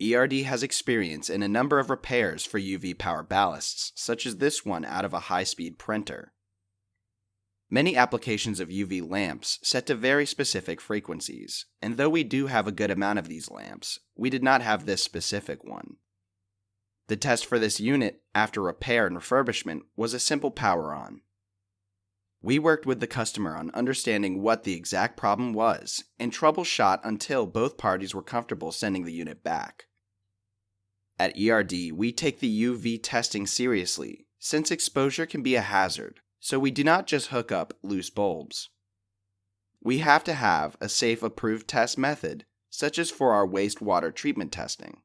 ERD has experience in a number of repairs for UV power ballasts, such as this one out of a high-speed printer. Many applications of UV lamps set to very specific frequencies, and though we do have a good amount of these lamps, we did not have this specific one. The test for this unit, after repair and refurbishment, was a simple power on. We worked with the customer on understanding what the exact problem was, and troubleshot until both parties were comfortable sending the unit back. At ERD, we take the UV testing seriously, since exposure can be a hazard, so we do not just hook up loose bulbs. We have to have a safe approved test method, such as for our wastewater treatment testing.